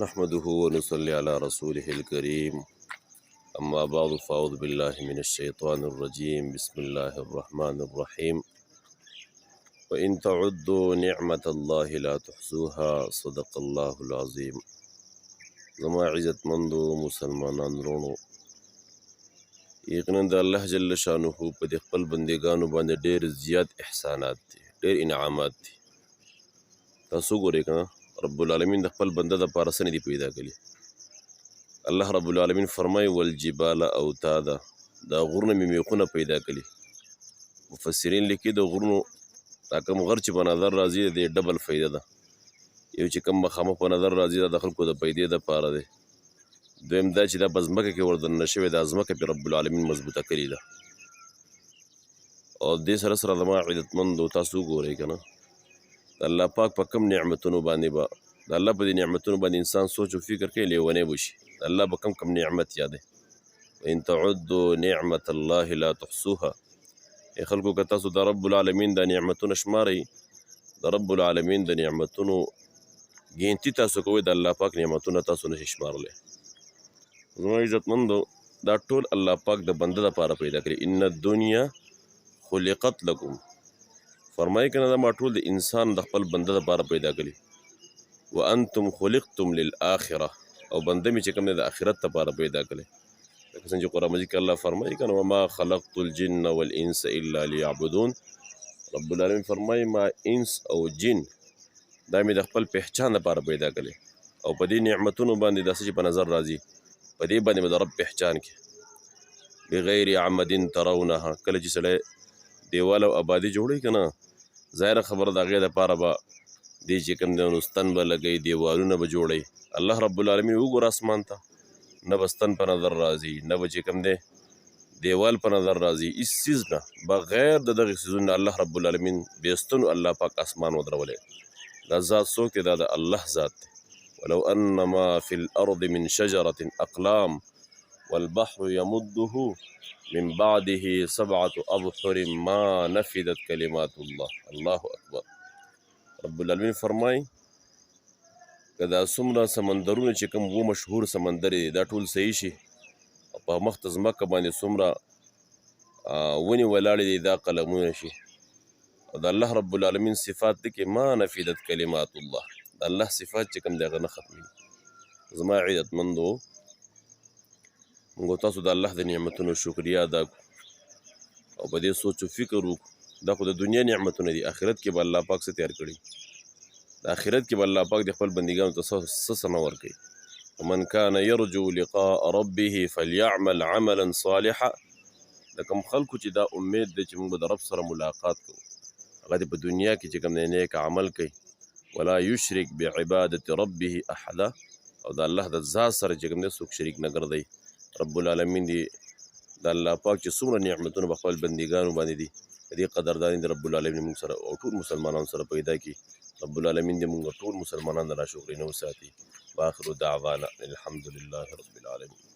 نحمده ونصلي على رسوله الكريم أما بعد فأعوذ بالله من الشيطان الرجيم بسم الله الرحمن الرحيم وإن تعدوا نعمة الله لا تحصوها صدق الله العظيم. زما عزت مندو مسلمانان رونو، یقینا د الله جل شانه په دې خپل بندګانو باندې ډېر زیات احسانات دي، ډېر انعامات دي. تاسو ګورئ کنه رب العالمین د خپل بنده دپاره څه نه دي پیدا کړي. الله رب العالمین فرمایي والجبال اوتادا، دا غرونه مې میخونه پیدا کړي. مفسرین لیکي د غرونو دا کوم غر چې په نظر راځي د ډبل فایده ده. یو چې کوم مخامخ په نظر راځي دا د خلکو د پیدې دپاره دی. دویم دا چې دا په ځمکه کې وردننه شوې دا ځمکه پې رب العالمین مضبوطه کړې ده. او دې سره سره زما عزتمندو تاسو وګورئ که نه د الله پاک په کوم نعمتونو باندې به د الله په دې نعمتونو باندې انسان سوچ و فکر کوي لیونی به شي. د الله به کم نعمت یادوي. وان تعدوا نعمت الله لا تحصوها. ای خلکو که تاسو د رب العالمین د نعمتونو شمارئ، د رب العالمین د نعمتونو ګینتي تاسو کوئ، د الله پاک نعمتونه تاسو نشئ شمارلی. زما عزتمندو دا ټول الله پاک د بنده دپاره پیدا کړي. ان الدنیا خلقت لکم، فرمایي که نه دا ما ټول د انسان د خپل بنده دپاره پیدا کړي. وانتم خلقتم للآخره، او بنده مې چې کوم دی د آخرت دپاره پیدا کړی. لکه څنګه چې قرآن مجید کې الله فرمایي که نه وما خلقت الجن والانس الا لیعبدون. رب العالمین فرمایي ما انس او جن دا مې د خپل پهچان دپاره پیدا کړی. او په دې نعمتونو باندې داسې چې په نظر راځي په دې باندې به د رب پهچان کې بغیر عمد ترونها. کله چې سړی دیوال او آبادي جوړوي که نه ظاهره خبره د هغې دپاره به دې چې کوم دی نو ستن به لګوي، دیوالونه به جوړوي. الله رب العالمین وګوره اسمان ته نه به ستن په نظر راځي، نه به چې کوم دی دیوال په نظر راځي، هېڅ څیز نه بغیر د دغې څیزونو الله رب العالمین بېستنو الله پاک اسمان ودرولی. دا ذات څوک دی؟ دا د الله ذات دی. ولو ان ما في الارض من شجرة اقلام والبحر يمده من بعده 7 أبحر ما نفدت كلمات الله. الله اکبر. رب العالمین فرمای که دا څومره سمندرونه چې کوم و مشهور سمندر دی دا ټول صحیح شي او په مخ ته ځمکه باندې څومره ونې ولاړې دي دا قلمونه شي. او د الله رب العالمین صفات دی کې ما نفدت کلمات الله، د الله صفات چې کوم دی هغه نه ختمېږي. زما عزتمندو موږ تاسو د الله د نعمتونو شکریا ادا کړو او په دې سوچ و فکر وکړو. دا خو د دنیا نعمتونه دي، آخرت کې به الله پاک څه تیار کړي. د آخرت کې به الله پاک د خپل بندګانو ته څه نه ورکوي. ومن کان یرجو لقاء ربه فلیعمل عملا صالحا. د کوم خلکو چې دا امید دی چې موږ به د رب سره ملاقات کوو هغه دې په دنیا کې چې کوم دی نیک عمل کوي. ولا یشرک بعبادة ربه احدا، او د الله د ذات سره چې کوم دی څوک شریک نه ګرځوي. رب العالمین دی د الله پاک چې څومره نعمتونه په خپل بندګانو باندې دي د دې قدرداني د رب العالمین موږ سره او ټول مسلمانانو سره پیدا کړي. رب العالمین دې موږ ټول مسلمانان د ناشکرۍ نه وساتي. واخر دعوانا الحمد لله رب العالمین.